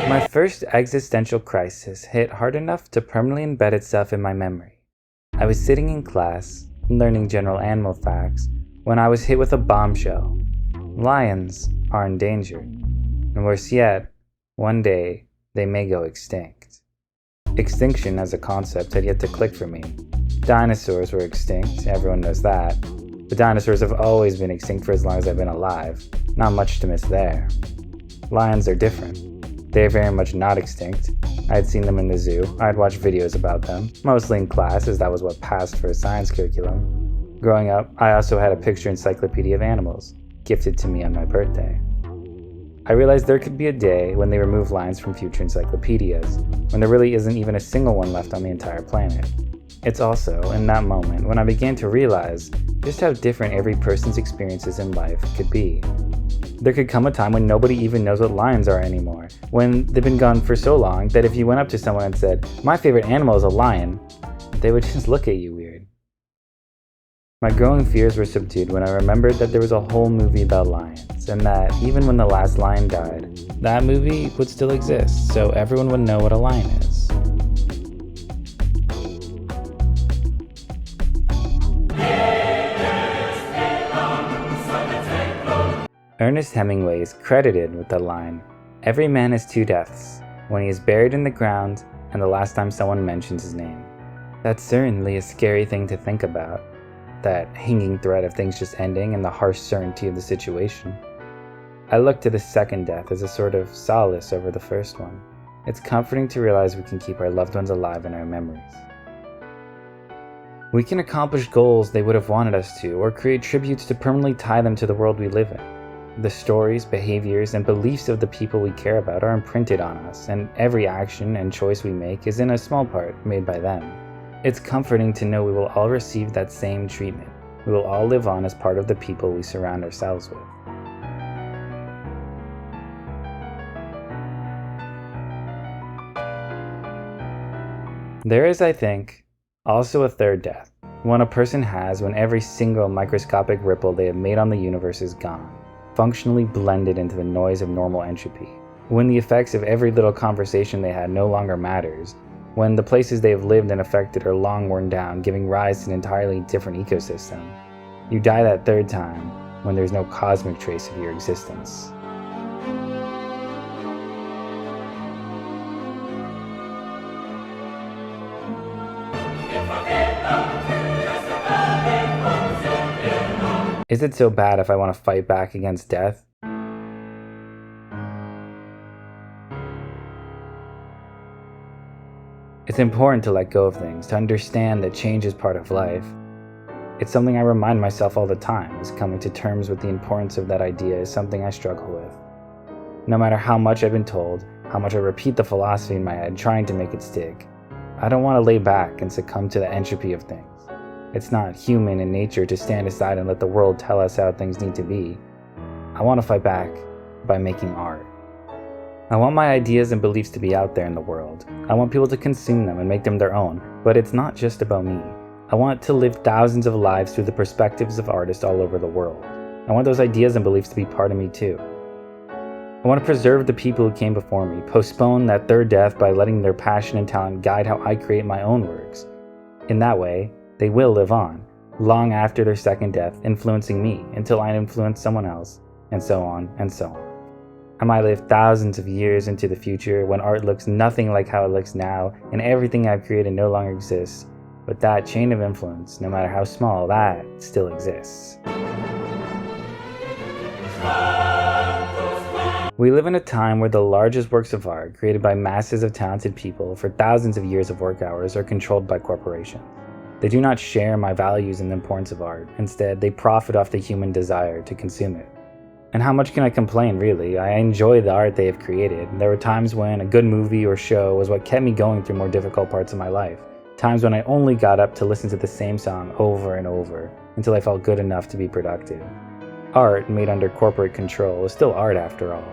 My first existential crisis hit hard enough to permanently embed itself in my memory. I was sitting in class, learning general animal facts, when I was hit with a bombshell. Lions are endangered, and worse yet, one day they may go extinct. Extinction as a concept had yet to click for me. Dinosaurs were extinct, everyone knows that. But dinosaurs have always been extinct for as long as I've been alive. Not much to miss there. Lions are different. They are very much not extinct. I had seen them in the zoo. I had watched videos about them, mostly in class as that was what passed for a science curriculum. Growing up, I also had a picture encyclopedia of animals, gifted to me on my birthday. I realized there could be a day when they remove lions from future encyclopedias, when there really isn't even a single one left on the entire planet. It's also, in that moment, when I began to realize just how different every person's experiences in life could be. There could come a time when nobody even knows what lions are anymore, when they've been gone for so long that if you went up to someone and said, "My favorite animal is a lion," they would just look at you weird. My growing fears were subdued when I remembered that there was a whole movie about lions, and that even when the last lion died, that movie would still exist, so everyone would know what a lion is. Ernest Hemingway is credited with the line, "Every man has two deaths, when he is buried in the ground and the last time someone mentions his name." That's certainly a scary thing to think about, that hanging threat of things just ending and the harsh certainty of the situation. I look to the second death as a sort of solace over the first one. It's comforting to realize we can keep our loved ones alive in our memories. We can accomplish goals they would have wanted us to, or create tributes to permanently tie them to the world we live in. The stories, behaviors, and beliefs of the people we care about are imprinted on us, and every action and choice we make is in a small part made by them. It's comforting to know we will all receive that same treatment. We will all live on as part of the people we surround ourselves with. There is, I think, also a third death, one a person has when every single microscopic ripple they have made on the universe is gone, functionally blended into the noise of normal entropy, when the effects of every little conversation they had no longer matters, when the places they have lived and affected are long worn down, giving rise to an entirely different ecosystem. You die that third time when there's no cosmic trace of your existence. Is it so bad if I want to fight back against death? It's important to let go of things, to understand that change is part of life. It's something I remind myself all the time, as coming to terms with the importance of that idea is something I struggle with. No matter how much I've been told, how much I repeat the philosophy in my head trying to make it stick, I don't want to lay back and succumb to the entropy of things. It's not human in nature to stand aside and let the world tell us how things need to be. I want to fight back by making art. I want my ideas and beliefs to be out there in the world. I want people to consume them and make them their own, but it's not just about me. I want to live thousands of lives through the perspectives of artists all over the world. I want those ideas and beliefs to be part of me too. I want to preserve the people who came before me, postpone that third death by letting their passion and talent guide how I create my own works. In that way, they will live on, long after their second death, influencing me until I influence someone else, and so on and so on. I might live thousands of years into the future when art looks nothing like how it looks now and everything I've created no longer exists, but that chain of influence, no matter how small, that still exists. We live in a time where the largest works of art created by masses of talented people for thousands of years of work hours are controlled by corporations. They do not share my values and the importance of art. Instead, they profit off the human desire to consume it. And how much can I complain, really? I enjoy the art they have created. There were times when a good movie or show was what kept me going through more difficult parts of my life. Times when I only got up to listen to the same song over and over until I felt good enough to be productive. Art made under corporate control is still art after all.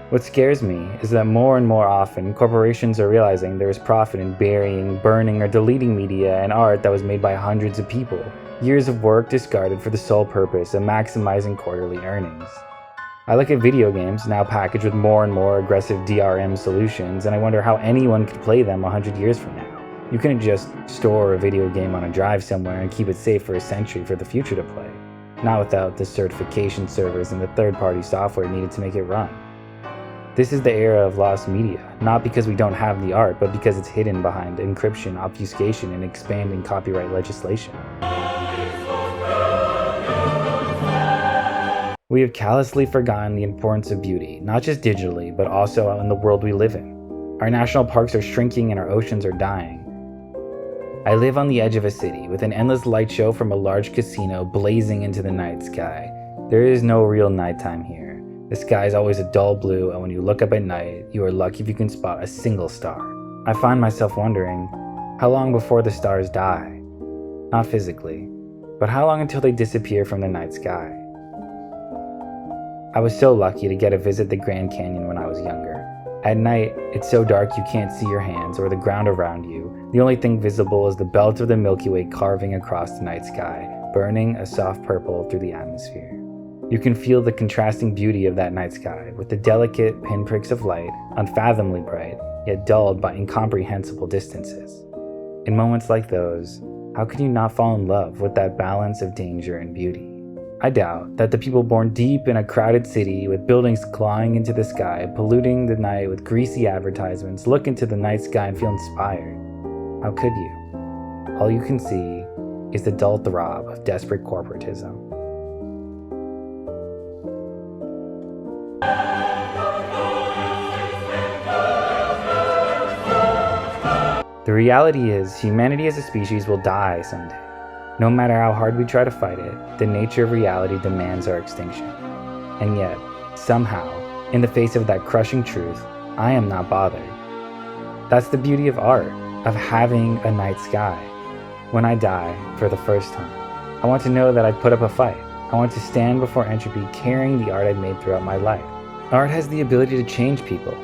What scares me is that more and more often, corporations are realizing there is profit in burying, burning, or deleting media and art that was made by hundreds of people. Years of work discarded for the sole purpose of maximizing quarterly earnings. I look at video games, now packaged with more and more aggressive DRM solutions, and I wonder how anyone could play them 100 years from now. You couldn't just store a video game on a drive somewhere and keep it safe for a century for the future to play. Not without the certification servers and the third-party software needed to make it run. This is the era of lost media, not because we don't have the art, but because it's hidden behind encryption, obfuscation, and expanding copyright legislation. We have callously forgotten the importance of beauty, not just digitally, but also out in the world we live in. Our national parks are shrinking and our oceans are dying. I live on the edge of a city, with an endless light show from a large casino blazing into the night sky. There is no real nighttime here. The sky is always a dull blue, and when you look up at night, you are lucky if you can spot a single star. I find myself wondering, how long before the stars die? Not physically, but how long until they disappear from the night sky? I was so lucky to get to visit the Grand Canyon when I was younger. At night, it's so dark you can't see your hands or the ground around you. The only thing visible is the belt of the Milky Way carving across the night sky, burning a soft purple through the atmosphere. You can feel the contrasting beauty of that night sky, with the delicate pinpricks of light, unfathomably bright, yet dulled by incomprehensible distances. In moments like those, how can you not fall in love with that balance of danger and beauty? I doubt that the people born deep in a crowded city with buildings clawing into the sky, polluting the night with greasy advertisements, look into the night sky and feel inspired. How could you? All you can see is the dull throb of desperate corporatism. The reality is, humanity as a species will die someday. No matter how hard we try to fight it, the nature of reality demands our extinction. And yet, somehow, in the face of that crushing truth, I am not bothered. That's the beauty of art, of having a night sky. When I die, for the first time, I want to know that I put up a fight. I want to stand before entropy carrying the art I've made throughout my life. Art has the ability to change people.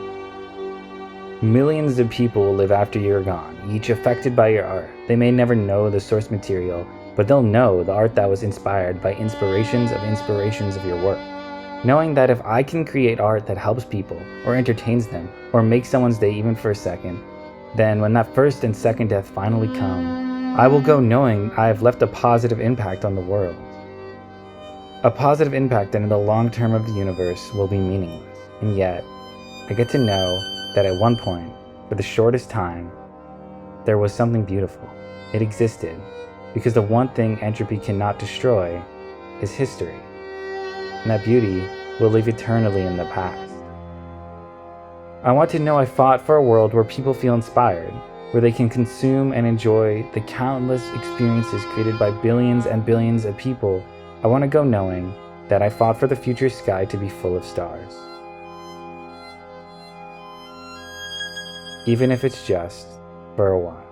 Millions of people will live after you're gone, each affected by your art. They may never know the source material, but they'll know the art that was inspired by inspirations of your work. Knowing that if I can create art that helps people, or entertains them, or makes someone's day even for a second, then when that first and second death finally come, I will go knowing I have left a positive impact on the world. A positive impact that in the long term of the universe will be meaningless. And yet, I get to know that at one point, for the shortest time, there was something beautiful. It existed, because the one thing entropy cannot destroy is history. And that beauty will live eternally in the past. I want to know I fought for a world where people feel inspired, where they can consume and enjoy the countless experiences created by billions and billions of people. I want to go knowing that I fought for the future sky to be full of stars. Even if it's just for a while.